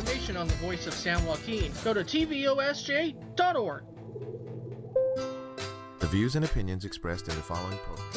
information on the Voice of San Joaquin, go to tvosj.org. The views and opinions expressed in the following program.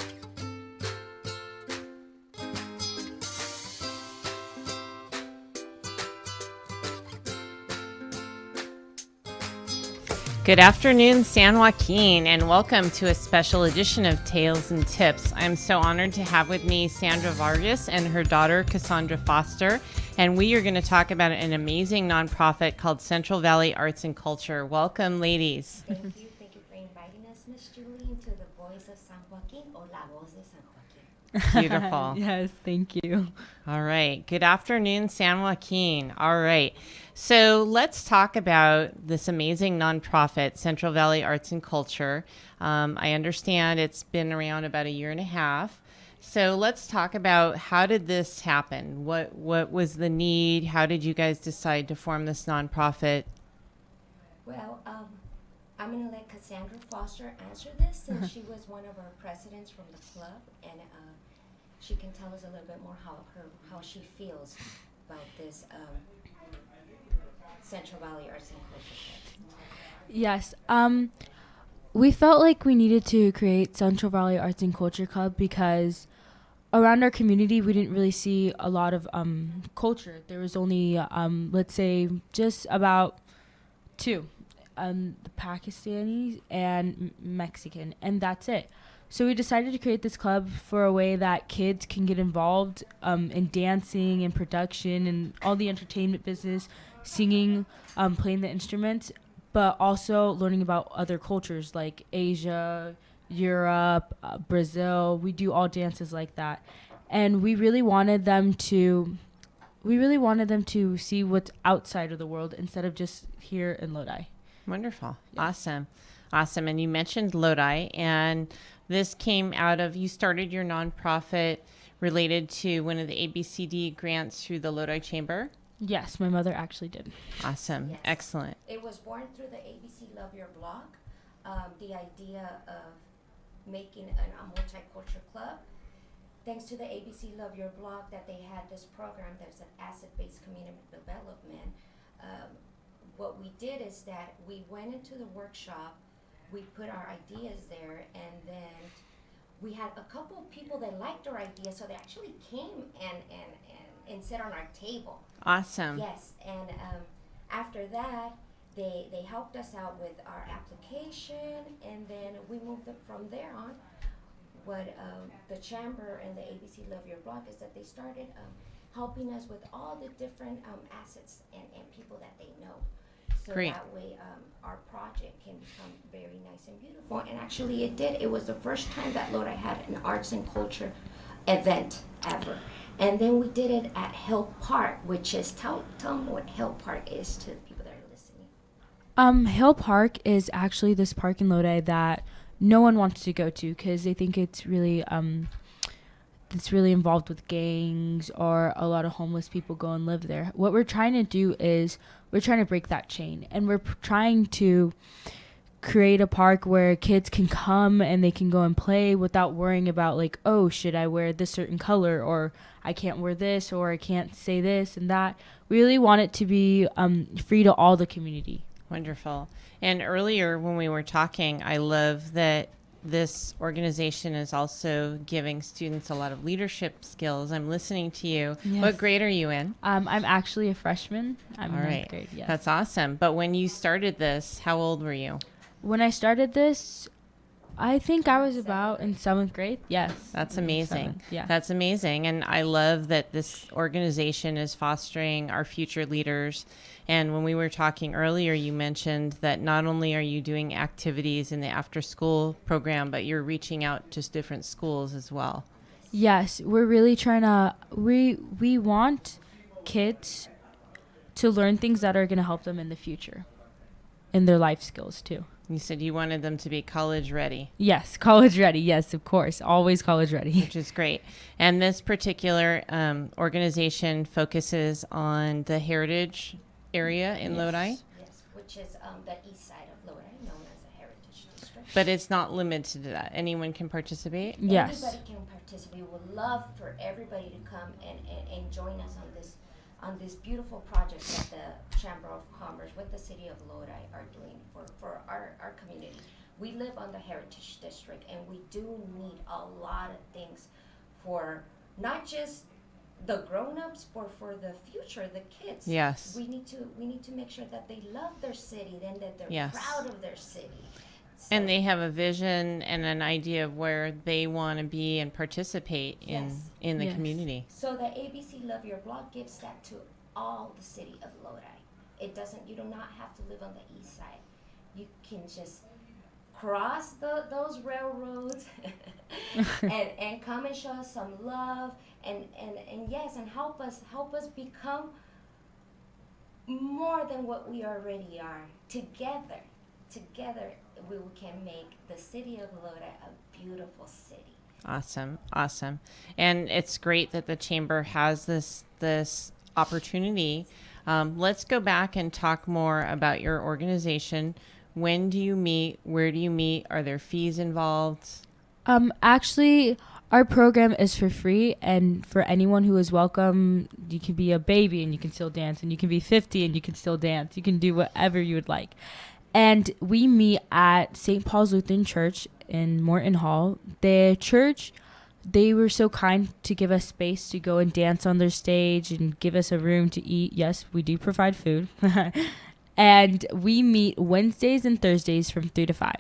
Good afternoon, San Joaquin, and welcome to a special edition of Tales and Tips. I'm so honored to have with me Sandra Vargas and her daughter, Kasandra Foster, and we are going to talk about an amazing nonprofit called Central Valley Arts and Culture. Welcome, ladies. Thank you for inviting us, Miss Julie, into the Voice of San Joaquin, or La Voz de San Joaquin. Beautiful. Yes, thank you. All right. Good afternoon, San Joaquin. All right. So let's talk about this amazing nonprofit, Central Valley Arts and Culture. I understand it's been around about a year and a half. So let's talk about, how did this happen? What was the need? How did you guys decide to form this nonprofit? Well, I'm going to let Kasandra Foster answer this, since she was one of our presidents from the club, and she can tell us a little bit more how she feels about this Central Valley Arts and Culture Club. Yes, we felt like we needed to create Central Valley Arts and Culture Club because around our community we didn't really see a lot of culture. There was only, let's say, just about two, the Pakistani and Mexican, and that's it. So we decided to create this club for a way that kids can get involved in dancing and production and all the entertainment business, singing, playing the instruments, but also learning about other cultures like Asia, Europe, Brazil. We do all dances like that. And we really wanted them to see what's outside of the world instead of just here in Lodi. Wonderful. Yes. Awesome. And you mentioned Lodi, and this came out of, you started your nonprofit related to one of the ABCD grants through the Lodi Chamber? Yes, my mother actually did. Awesome. Yes. Excellent. It was born through the ABC Love Your Blog, the idea of making a multicultural club. Thanks to the ABC Love Your Blog, that they had this program that's an asset-based community development. What we did is that we went into the workshop, we put our ideas there, and then we had a couple of people that liked our ideas, so they actually came and sat on our table. Awesome. Yes, and after that, they helped us out with our application, and then we moved up from there on. What the Chamber and the ABC Love Your Blog is that they started helping us with all the different assets and people that they know. So Great. That way our project can become very nice and beautiful. And actually it did. It was the first time that Lodi had an arts and culture event ever. And then we did it at Hill Park, which is, tell them what Hill Park is to the people that are listening. Hill Park is actually this park in Lodi that no one wants to go to because they think it's really involved with gangs, or a lot of homeless people go and live there. What we're trying to do is we're trying to break that chain, and we're trying to create a park where kids can come and they can go and play without worrying about, like, oh, should I wear this certain color, or I can't wear this, or I can't say this and that. We really want it to be free to all the community. Wonderful. And earlier when we were talking, I love that this organization is also giving students a lot of leadership skills. I'm listening to you. Yes. What grade are you in? I'm actually a freshman. I'm All in right. ninth grade. Yes. That's awesome. But when you started this, how old were you? When I started this, I think I was about in 7th grade. Yes. That's amazing. 7th, yeah. That's amazing. And I love that this organization is fostering our future leaders. And when we were talking earlier, you mentioned that not only are you doing activities in the after school program, but you're reaching out to different schools as well. Yes, we're really trying to, we want kids to learn things that are going to help them in the future, in their life skills too. You said you wanted them to be college ready. Yes, college ready. Yes, of course. Always college ready. Which is great. And this particular organization focuses on the heritage area in Lodi. Yes, which is the east side of Lodi, known as the Heritage District. But it's not limited to that. Anyone can participate? Yes. Everybody can participate. We would love for everybody to come and join us on this on this beautiful project that the Chamber of Commerce with the City of Lodi are doing for our community. We live on the Heritage District, and we do need a lot of things for not just the grown-ups, but for the future, the kids. Yes. We need to make sure that they love their city, and that they're Yes. proud of their city. So, And they have a vision and an idea of where they want to be and participate Yes. in the Yes. community. so the ABC Love Your Block gives that to all the city of Lodi. It doesn't. You do not have to live on the east side. You can just cross those railroads and come and show us some love and yes, and help us become more than what we already are. Together we can make the city of Lodi a beautiful city. Awesome. And it's great that the chamber has this opportunity. Let's go back and talk more about your organization. When do you meet? Where do you meet? Are there fees involved? Actually, our program is for free, and for anyone who is welcome. You can be a baby and you can still dance, and you can be 50 and you can still dance. You can do whatever you would like. And we meet at St. Paul's Lutheran Church in Morton Hall. The church, they were so kind to give us space to go and dance on their stage and give us a room to eat. Yes, we do provide food. And we meet Wednesdays and Thursdays from 3 to 5.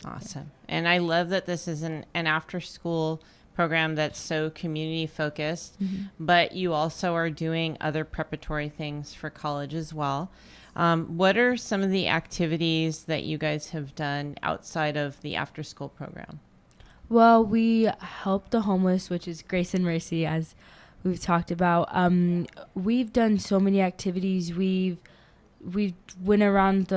Awesome. And I love that this is an after-school program that's so community focused, but you also are doing other preparatory things for college as well. What are some of the activities that you guys have done outside of the after-school program? Well, we help the homeless, which is Grace and Mercy, as we've talked about. We've done so many activities. We went around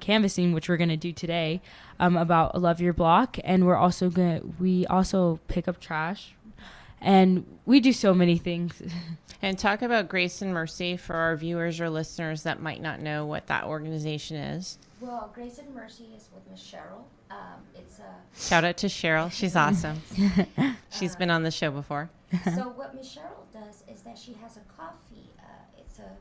canvassing, which we're gonna do today, about Love Your Block, and we also pick up trash, and we do so many things. And talk about Grace and Mercy for our viewers or listeners that might not know what that organization is. Well, Grace and Mercy is with Miss Cheryl. It's a Shout out to Cheryl. She's awesome. She's been on the show before. So what Miss Cheryl does is that she has a coffee. It's a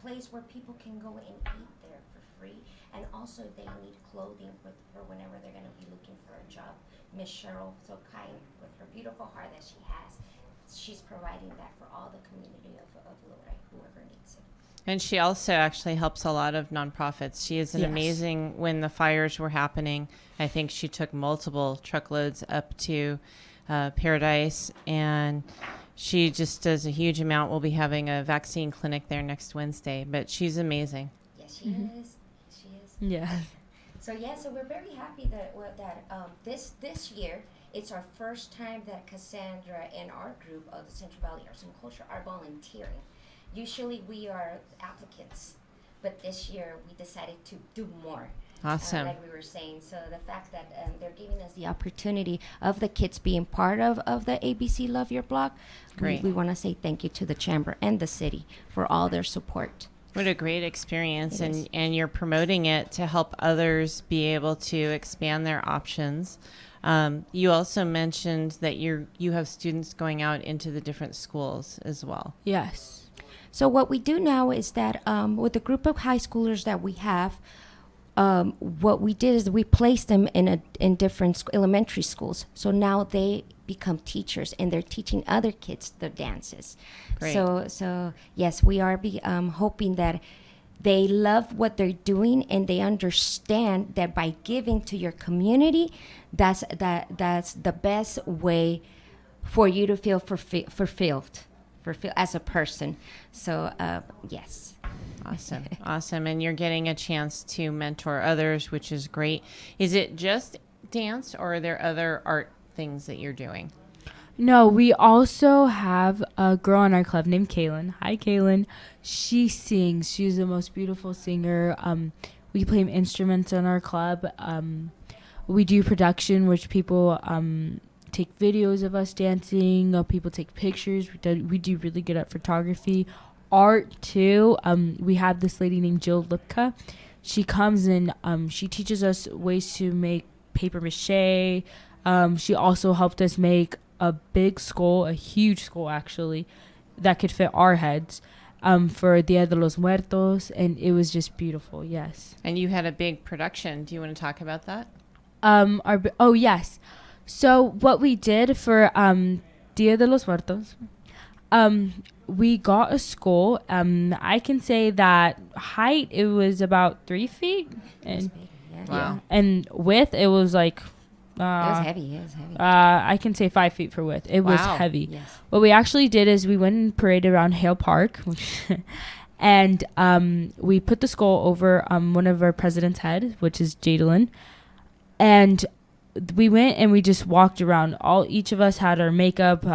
place where people can go and eat there for free, and also if they need clothing for whenever they're going to be looking for a job. Miss Cheryl, so kind with her beautiful heart that she has, she's providing that for all the community of Lodi, whoever needs it. And she also actually helps a lot of nonprofits. She is an Yes. amazing, when the fires were happening, I think she took multiple truckloads up to Paradise, and she just does a huge amount. We'll be having a vaccine clinic there next Wednesday, but she's amazing. Yes, she is. She is. Yeah. So we're very happy that this year it's our first time that Kasandra and our group of the Central Valley Arts and Culture are volunteering. Usually we are applicants, but this year we decided to do more. Awesome. Like we were saying, so the fact that they're giving us the opportunity of the kids being part of the ABC Love Your Block, Great. we want to say thank you to the Chamber and the city for all their support. What a great experience. It is. And you're promoting it to help others be able to expand their options. You also mentioned that you have students going out into the different schools as well. Yes. So what we do now is that with the group of high schoolers that we have, what we did is we placed them in different elementary schools. So now they become teachers, and they're teaching other kids the dances. Great. So yes, we are hoping that they love what they're doing, and they understand that by giving to your community, that's the best way for you to feel fulfilled as a person. So yes. Awesome. And you're getting a chance to mentor others, which is great. Is it just dance, or are there other art things that you're doing? No, we also have a girl in our club named Kaylin. Hi, Kaylin. She sings. She's the most beautiful singer. We play instruments in our club. We do production, which people take videos of us dancing. People take pictures. We do really good at photography. Art, too. We have this lady named Jill Lipka. She comes and she teaches us ways to make paper mache. She also helped us make a big skull, a huge skull, actually. that could fit our heads for Dia de los Muertos, and it was just beautiful. Yes. And you had a big production. Do you want to talk about that? Yes. So what we did for Dia de los Muertos, we got a skull. I can say that height, it was about 3 feet, and Wow. and width, it was like It was heavy. It was heavy. I can say 5 feet for width. It was Wow. heavy. Yes. What we actually did is we went and paraded around Hale Park, and we put the skull over one of our president's head, which is Jadalyn, and we went and we just walked around. Each of us had our makeup,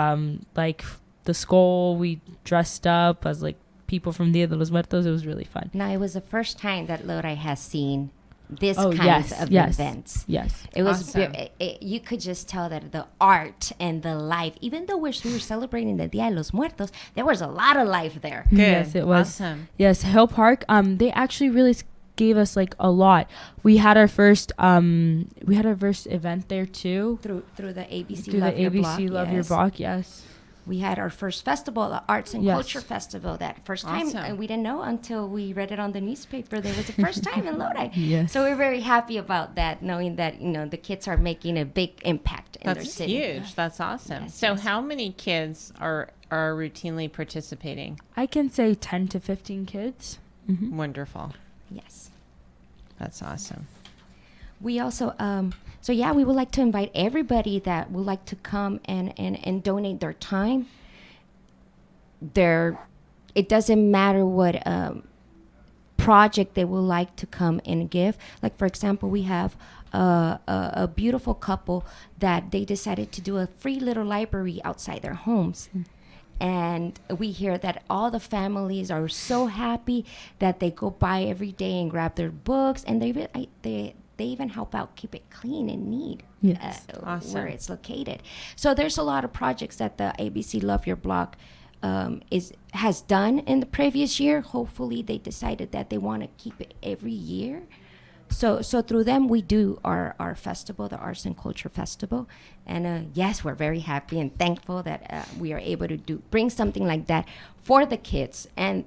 like the skull. We dressed up as like people from Dia de los Muertos. It was really fun. Now, it was the first time that Lodi has seen this Oh, kind yes, of yes. events. Yes. It was, Awesome. you could just tell that the art and the life, even though we were celebrating the Dia de los Muertos, there was a lot of life there. Good. Yes, it was. Awesome. Yes, Hill Park. They actually really gave us like a lot. We had our first event there too. Through the ABC Through Love the Your ABC Block. Love Your Yes. Block. Yes. We had our first festival, the Arts and Yes. Culture Festival, that first time. Awesome. And we didn't know until we read it on the newspaper. There was the first time in Lodi. Yes. So we're very happy about that, knowing that, the kids are making a big impact in their That's city. huge. That's awesome. Yes, So yes. how many kids are routinely participating? I can say 10 to 15 kids. Wonderful. Yes. That's awesome. We also, we would like to invite everybody that would like to come and donate their time. It doesn't matter what project they would like to come and give. Like, for example, we have a beautiful couple that they decided to do a free little library outside their homes. And we hear that all the families are so happy that they go by every day and grab their books, and they even help out keep it clean and neat. Yes. Awesome. Where it's located. So there's a lot of projects that the ABC Love Your Block has done in the previous year. Hopefully they decided that they want to keep it every year. So through them, we do our festival, the Arts and Culture Festival. And yes, we're very happy and thankful that we are able to bring something like that for the kids and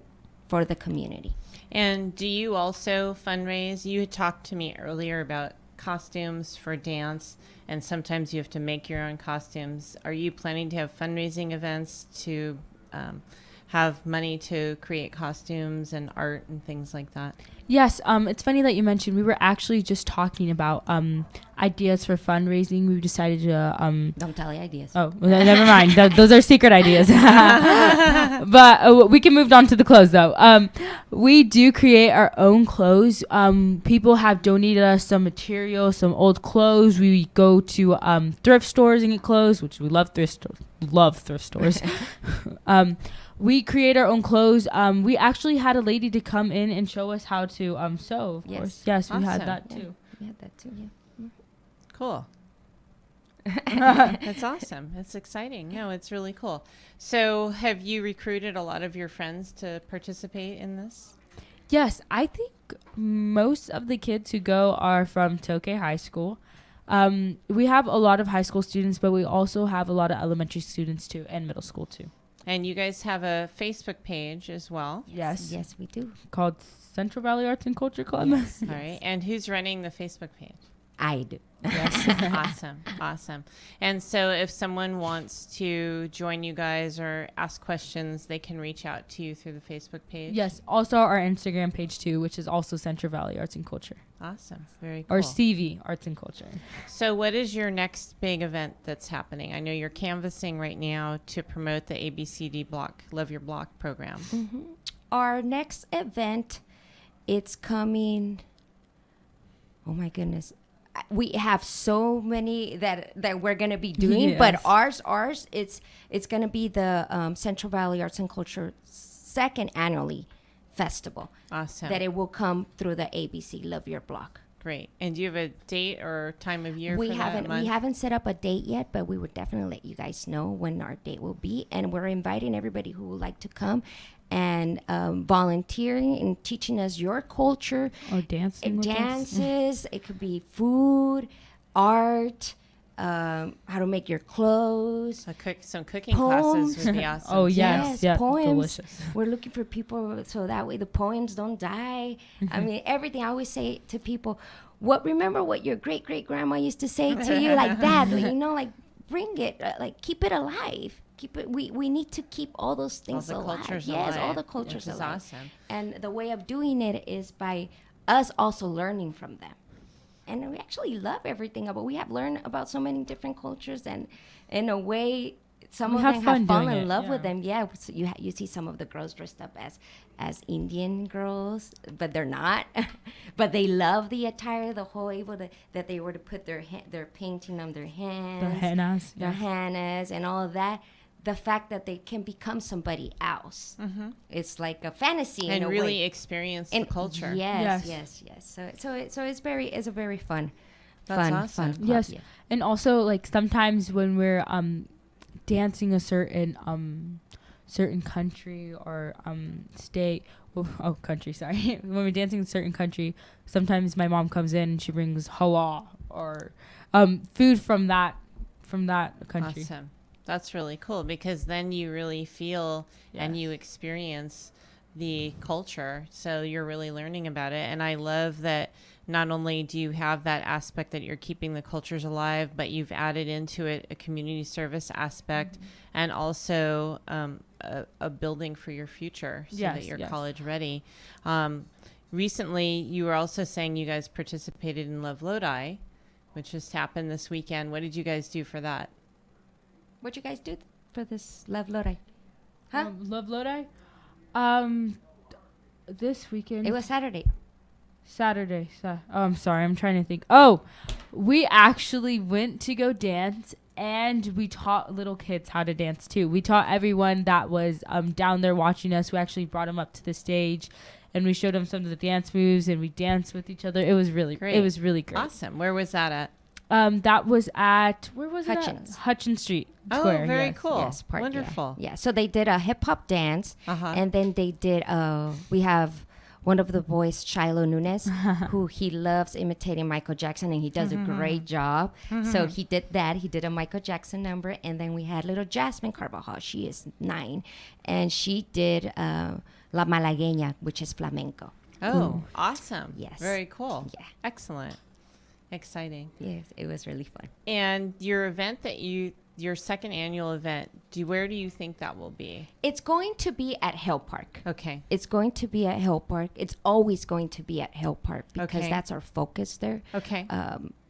for the community. And do you also fundraise? You had talked to me earlier about costumes for dance, and sometimes you have to make your own costumes. Are you planning to have fundraising events to have money to create costumes and art and things like that? Yes, it's funny that you mentioned. We were actually just talking about ideas for fundraising. We decided to Don't tell the ideas. Oh, well, never mind. Those are secret ideas. But we can move on to the clothes, though. We do create our own clothes. People have donated us some material, some old clothes. We go to thrift stores and get clothes, which we love thrift stores. We create our own clothes. We actually had a lady to come in and show us how to sew, of Yes. course. Yes, we had Awesome. that too. Yeah, that too, yeah. Cool. That's awesome. It's exciting. No, it's really cool. So have you recruited a lot of your friends to participate in this? Yes, I think most of the kids who go are from Tokay High School. We have a lot of high school students, but we also have a lot of elementary students too, and middle school too. And you guys have a Facebook page as well. Yes. Yes, we do. Called Central Valley Arts and Culture Club. Yes. All right. And who's running the Facebook page? I do. Awesome. Awesome. And so if someone wants to join you guys or ask questions, they can reach out to you through the Facebook page? Yes. Also our Instagram page too, which is also Central Valley Arts and Culture. Awesome. Very cool. Or CV Arts and Culture. So what is your next big event that's happening? I know you're canvassing right now to promote the ABCD Block, Love Your Block program. Mm-hmm. Our next event, it's coming. Oh my goodness. We have so many that we're going to be doing, Yes. but ours, it's going to be the Central Valley Arts and Culture second annually festival. Awesome. That it will come through the ABC Love Your Block. Great. And do you have a date or time of year We for that month? haven't set up a date yet, but we would definitely let you guys know when our date will be, and we're inviting everybody who would like to come and volunteering and teaching us your culture. Or dancing with us. Dances, it could be food, art, how to make your clothes. Some cooking Poems. classes would be awesome. Oh, too. yes. Yeah, poems. delicious. We're looking for people so that way the poems don't die. I mean, everything. I always say to people, remember what your great grandma used to say to you, like that. You know, like bring it, like keep it alive. Keep it. We need to keep all those things All the alive. cultures Yes, alive, all the cultures which is alive. awesome. And the way of doing it is by us also learning from them. And we actually love everything about. We have learned about so many different cultures, and in a way, some We of have them fun have fallen doing in it, love with yeah. them. Yeah, so you see some of the girls dressed up as Indian girls, but they're not. But they love the attire, the whole that they were to put their painting on their hands, The hennas. their hennas, and all of that. The fact that they can become somebody else, it's like a fantasy And in a really way. experience the culture. Yes. So it's a very fun, That's fun awesome. club, Yes, yeah. and also like sometimes when we're dancing a certain country or state. Country. Sorry, when we're dancing in a certain country, sometimes my mom comes in and she brings halal or food from that country. Awesome. That's really cool because then you really feel and you experience the culture. So you're really learning about it. And I love that not only do you have that aspect that you're keeping the cultures alive, but you've added into it a community service aspect and also a building for your future so that you're college ready. Recently, you were also saying you guys participated in Love Lodi, which just happened this weekend. What did you guys do for that? What you guys do for this Love Lodi? Huh? Love Lodi? This weekend. It was Saturday. Saturday. I'm sorry. I'm trying to think. Oh, we actually went to go dance, and we taught little kids how to dance too. We taught everyone that was down there watching us. We actually brought them up to the stage, and we showed them some of the dance moves, and we danced with each other. It was really Great. It was really great. Awesome. Where was that at? That was at where was Hutchins. it? At? Hutchins Street Square. Oh, very yes. cool. Yes, park, Wonderful. Yeah. So they did a hip hop dance, Uh-huh. and then they did. We have one of the boys, Shiloh Nunes, who he loves imitating Michael Jackson, and he does a great job. So he did that. He did a Michael Jackson number, and then we had little Jasmine Carvajal. She is 9, and she did La Malagueña, which is flamenco. Oh, awesome. Yes. Very cool. Yeah. Excellent. Exciting. Yes, it was really fun. And your event your second annual event, where do you think that will be? It's going to be at Hill Park. Okay. It's going to be at Hill Park. It's always going to be at Hill Park because Okay. that's our focus there. Okay.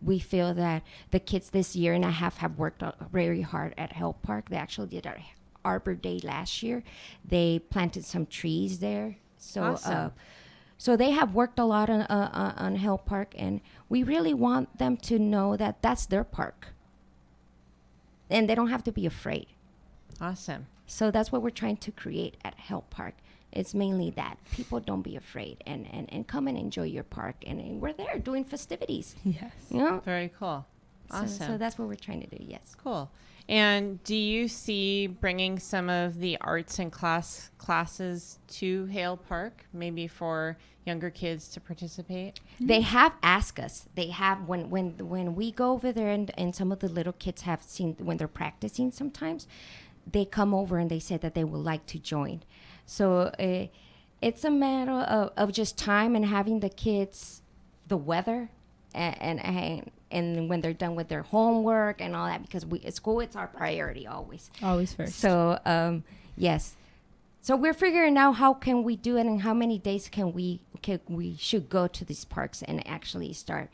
We feel that the kids this year and a half have worked very hard at Hill Park. They actually did our Arbor Day last year. They planted some trees there. So, Awesome. So they have worked a lot on Hill Park, and we really want them to know that that's their park. And they don't have to be afraid. Awesome. So that's what we're trying to create at Hill Park. It's mainly that. People don't be afraid and come and enjoy your park. And we're there doing festivities. Yes. You know? Very cool. Awesome. So that's what we're trying to do, yes. Cool. And do you see bringing some of the arts and classes to Hale Park, maybe for younger kids to participate? They have asked us. They have when we go over there and some of the little kids have seen when they're practicing sometimes, they come over and they say that they would like to join. So it's a matter of just time and having the kids, the weather, and when they're done with their homework and all that, because school, it's our priority always. Always first. So yes. So we're figuring out how can we do it and how many days we should go to these parks and actually start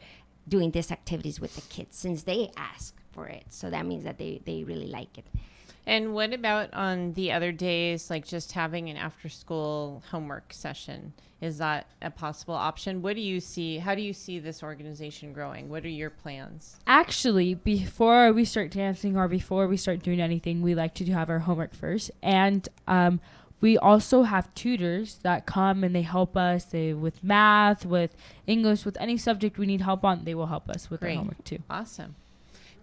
doing these activities with the kids since they ask for it. So that means that they really like it. And what about on the other days, like just having an after-school homework session? Is that a possible option? What do you see? How do you see this organization growing? What are your plans? Actually, before we start dancing or before we start doing anything, we like to have our homework first. And we also have tutors that come and they help us with math, with English, with any subject we need help on. They will help us with our Great. homework too. Awesome.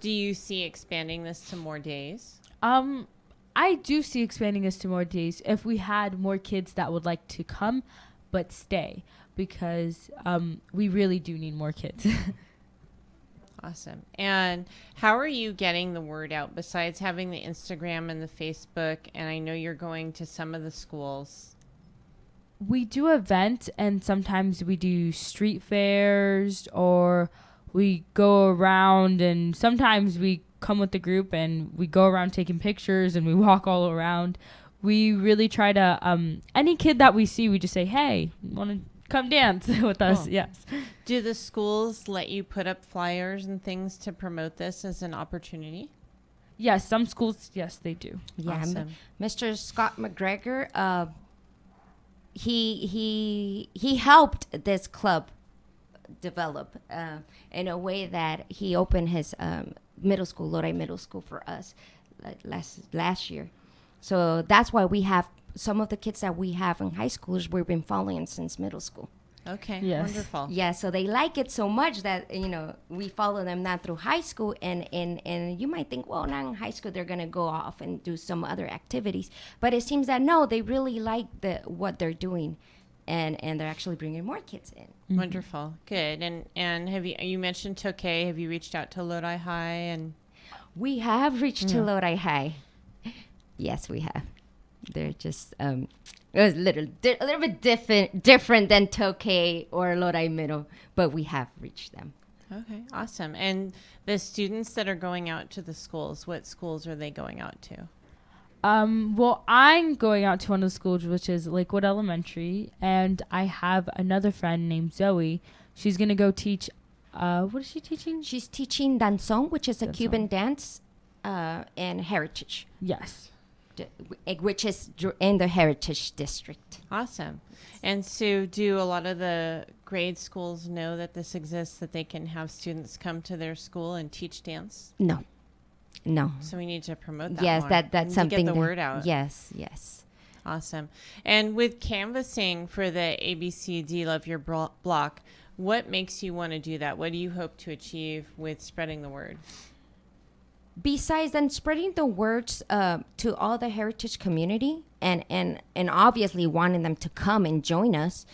Do you see expanding this to more days? I do see expanding this to more days if we had more kids that would like to come but stay, because we really do need more kids. Awesome. And how are you getting the word out besides having the Instagram and the Facebook? And I know you're going to some of the schools. We do events, and sometimes we do street fairs, or we go around, and sometimes we come with the group and we go around taking pictures and we walk all around. We really try to, any kid that we see, we just say, hey, want to come dance with us? Cool. Yes. Do the schools let you put up flyers and things to promote this as an opportunity? Yes, some schools, yes, they do. Yeah, Awesome. Mr. Scott McGregor, he helped this club develop in a way that he opened his middle school, Lodi Middle School, for us last year. So that's why we have some of the kids that we have in high schools, we've been following since middle school. Okay, Yes. wonderful. Yeah, so they like it so much that, we follow them now through high school. And you might think, well, now in high school, they're going to go off and do some other activities. But it seems that, no, they really like what they're doing. And they're actually bringing more kids in. Wonderful. Good. And have you mentioned Tokay. Have you reached out to Lodi High? And We have reached to Lodi High. Yes, we have. They're just, it was a little bit different than Tokay or Lodi Middle, but we have reached them. okay, awesome. And the students that are going out to the schools, what schools are they going out to? Well, I'm going out to one of the schools, which is Lakewood Elementary, and I have another friend named Zoe. She's going to go teach, what is she teaching? She's teaching danzón, which is a Danzón. Cuban dance, and heritage, Yes. which is in the Heritage District. Awesome. And so do a lot of the grade schools know that this exists, that they can have students come to their school and teach dance? No. So we need to promote that Yes, more. that's We need something. to get the word out. Yes. Awesome. And with canvassing for the ABCD Love Your Block, what makes you want to do that? What do you hope to achieve with spreading the word? Besides then spreading the words to all the heritage community and obviously wanting them to come and join us,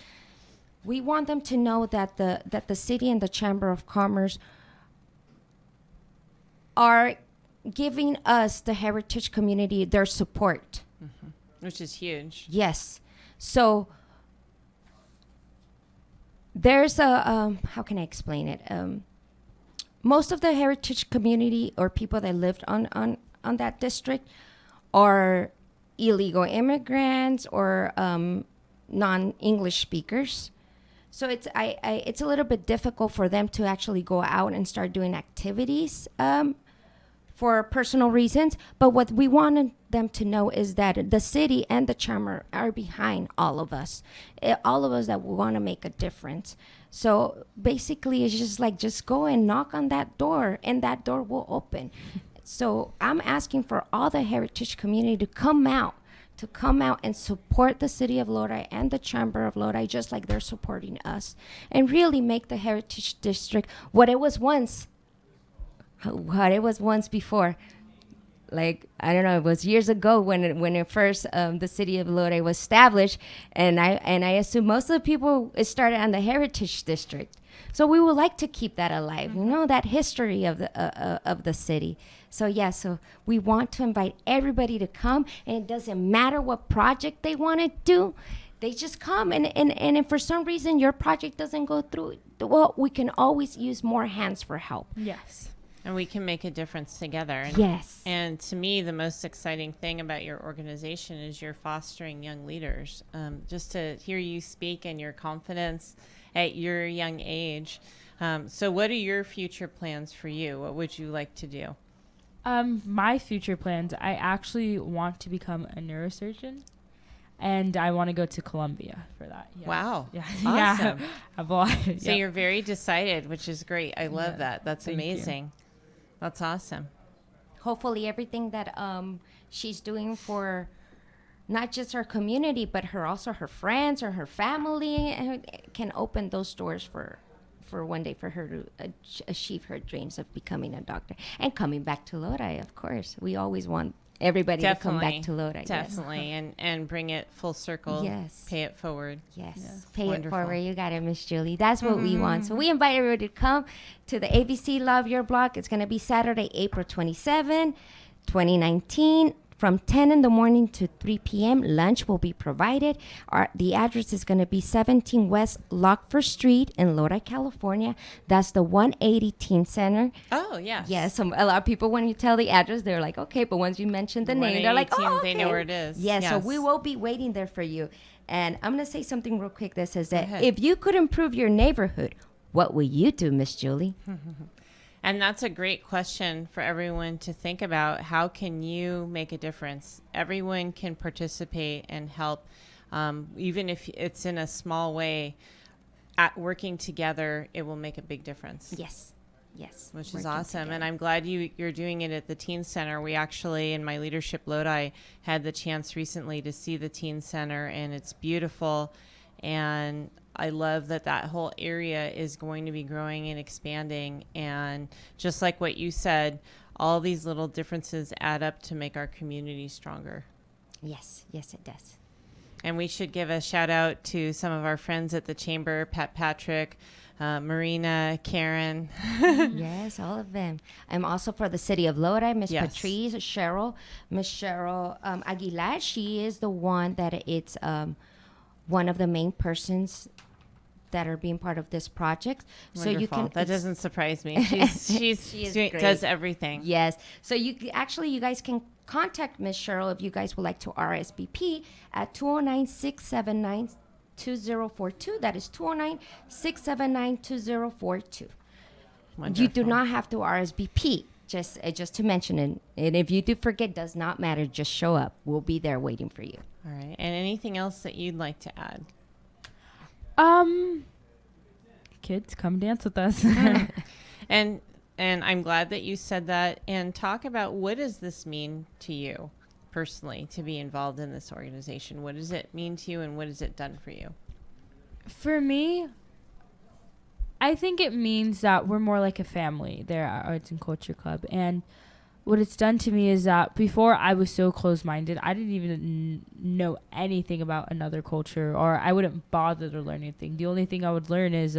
we want them to know that the city and the Chamber of Commerce are giving us, the heritage community, their support. Which is huge. Yes. So there's a, how can I explain it? Most of the heritage community or people that lived on that district are illegal immigrants or non-English speakers. So it's a little bit difficult for them to actually go out and start doing activities for personal reasons. But what we wanted them to know is that the city and the chamber are behind all of us that want to make a difference. So basically, it's just go and knock on that door, and that door will open. So I'm asking for all the heritage community to come out and support the city of Lodi and the Chamber of Lodi, just like they're supporting us, and really make the Heritage District what it was once before. Like, I don't know, it was years ago when it first the city of Lodi was established, and I assume most of the people it started on the Heritage District. So we would like to keep that alive, that history of the city. So we want to invite everybody to come, and it doesn't matter what project they want to do. They just come, and if for some reason your project doesn't go through, well, we can always use more hands for help. Yes. And we can make a difference together. And, Yes. And to me, the most exciting thing about your organization is you're fostering young leaders. Just to hear you speak and your confidence at your young age. So what are your future plans for you? What would you like to do? My future plans, I actually want to become a neurosurgeon, and I want to go to Columbia for that. Yes. Wow. Yeah. Awesome. Yeah. I've lied. So Yeah. you're very decided, which is great. I love Yeah. that. That's Thank you. amazing. That's awesome. Hopefully everything that she's doing for not just her community, but also her friends or her family can open those doors for one day for her to achieve her dreams of becoming a doctor and coming back to Lodi. Of course, we always want everybody to come Definitely. back to Lodi. Definitely. And bring it full circle. Yes. Pay it forward. Yes. Pay Wonderful. it forward. You got it, Miss Julie. That's what we want. So we invite everybody to come to the ABC Love Your Block. It's going to be Saturday, April 27, 2019. From 10 in the morning to 3 p.m., lunch will be provided. The address is going to be 17 West Lockford Street in Lodi, California. That's the 180 Teen Center. Oh, yes. Yes, a lot of people, when you tell the address, they're like, okay, but once you mention the name, they're like, oh, okay. They know where it is. Yes, so we will be waiting there for you. And I'm going to say something real quick that says that ahead. if you could improve your neighborhood, what will you do, Miss Julie? And that's a great question for everyone to think about. How can you make a difference? Everyone can participate and help, even if it's in a small way. At working together, it will make a big difference. Yes. Yes. Which is working awesome. together. And I'm glad you're doing it at the Teen Center. We actually, in my Leadership Lodi, had the chance recently to see the Teen Center, and it's beautiful. And I love that whole area is going to be growing and expanding. And just like what you said, all these little differences add up to make our community stronger. Yes. Yes, it does. And we should give a shout out to some of our friends at the Chamber, Pat Patrick, Marina, Karen. Yes, all of them. I'm also for the city of Lodi, Miss Yes. Patrice, Miss Cheryl Aguilar. She is the one that it's one of the main persons that are being part of this project. Wonderful. So you can. That doesn't surprise me. She is great. great. Does everything. Yes. So you guys can contact Miss Cheryl if you guys would like to RSVP at 209-679-2042. That is 209-679-2042. Wonderful. You do not have to RSVP. Just to mention it. And if you do forget, does not matter. Just show up. We'll be there waiting for you. All right. And anything else that you'd like to add? Kids, come dance with us. And I'm glad that you said that. And talk about, what does this mean to you personally to be involved in this organization? What does it mean to you, and what has it done for you? For me, I think it means that we're more like a family there at Arts and Culture Club. And what it's done to me is that before I was so closed-minded, I didn't even know anything about another culture, or I wouldn't bother to learn anything. The only thing I would learn is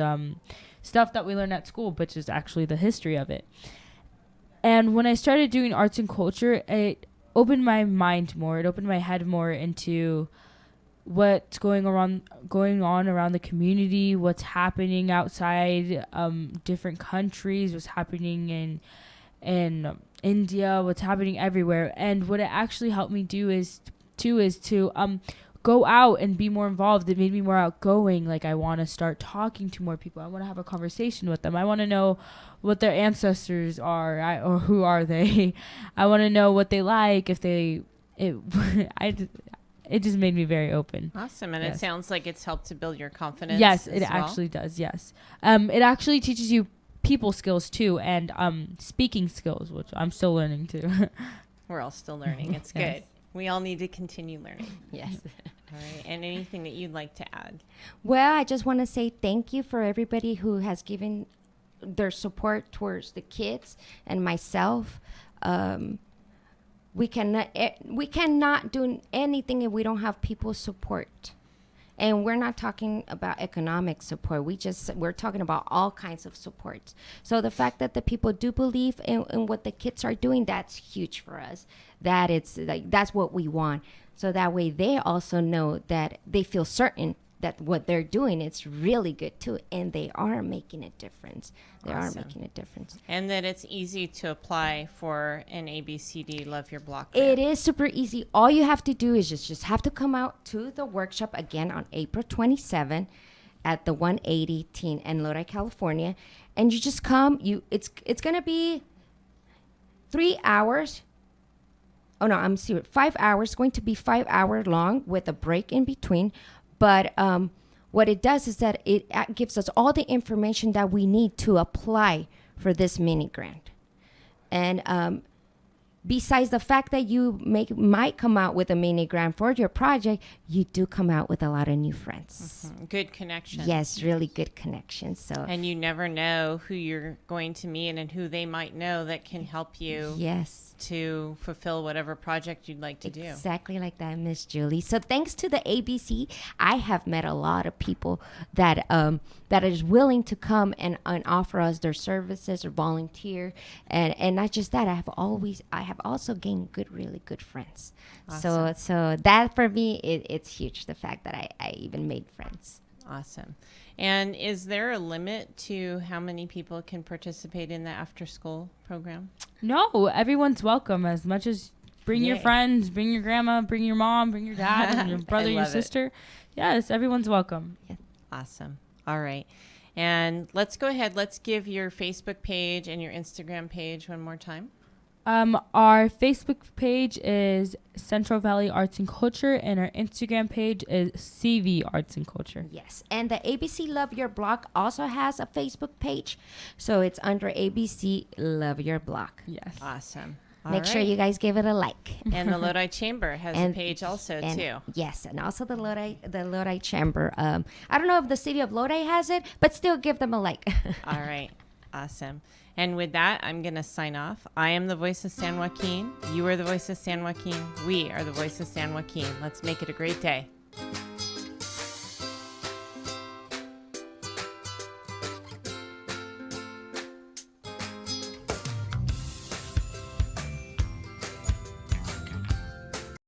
stuff that we learn at school, which is actually the history of it. And when I started doing arts and culture, it opened my mind more. It opened my head more into what's going on around the community, what's happening outside different countries, what's happening in India, what's happening everywhere. And what it actually helped me do is to go out and be more involved. It made me more outgoing. Like, I want to start talking to more people. I want to have a conversation with them. I want to know what their ancestors are, or who are they. I want to know what they like. It just made me very open. Awesome. And Yes. It sounds like it's helped to build your confidence. Yes, as it well. actually does. Yes. It actually teaches you people skills too, and speaking skills, which I'm still learning too. We're all still learning. It's Yes. good. We all need to continue learning. Yes. All right. And anything that you'd like to add? Well, I just want to say thank you for everybody who has given their support towards the kids and myself. We cannot do anything if we don't have people's support. And we're not talking about economic support. We're talking about all kinds of supports. So the fact that the people do believe in what the kids are doing, that's huge for us. That's what we want. So that way they also know that they feel certain that what they're doing is really good too, and they are making a difference. They Awesome. are making a difference. And that it's easy to apply for an ABCD Love Your Block It grant. is super easy. All you have to do is just have to come out to the workshop again on April 27 at the 180 Teen in Lodi, California, and you just come. It's gonna be 3 hours. Oh no, I'm serious. 5 hours. It's going to be 5 hour long with a break in between. But what it does is that it gives us all the information that we need to apply for this mini grant. And besides the fact that you might come out with a mini grant for your project, you do come out with a lot of new friends. Good connection. Yes, really good connections. So And you never know who you're going to meet and who they might know that can help you yes. to fulfill whatever project you'd like to do. Exactly like that, Miss Julie. So thanks to the ABC, I have met a lot of people that that is willing to come and offer us their services or volunteer, and not just that. I have also gained really good friends. Awesome. So that for me, it's huge. The fact that I even made friends. Awesome. And is there a limit to how many people can participate in the after school program? No, everyone's welcome. As much as bring your Yay. friends, bring your grandma, bring your mom, bring your dad, and your brother, your love it. sister. Yes, everyone's welcome. Awesome. All right. And let's go ahead. Let's give your Facebook page and your Instagram page one more time. Our Facebook page is Central Valley Arts and Culture, and our Instagram page is CV Arts and Culture. Yes, and the ABC Love Your Block also has a Facebook page, so it's under ABC Love Your Block. Yes. Awesome. Make sure you guys give it a like. And the Lodi Chamber has a page also too. Yes, and also the Lodi Chamber. I don't know if the city of Lodi has it, but still give them a like. All right. Awesome. And with that, I'm going to sign off. I am the voice of San Joaquin. You are the voice of San Joaquin. We are the voice of San Joaquin. Let's make it a great day.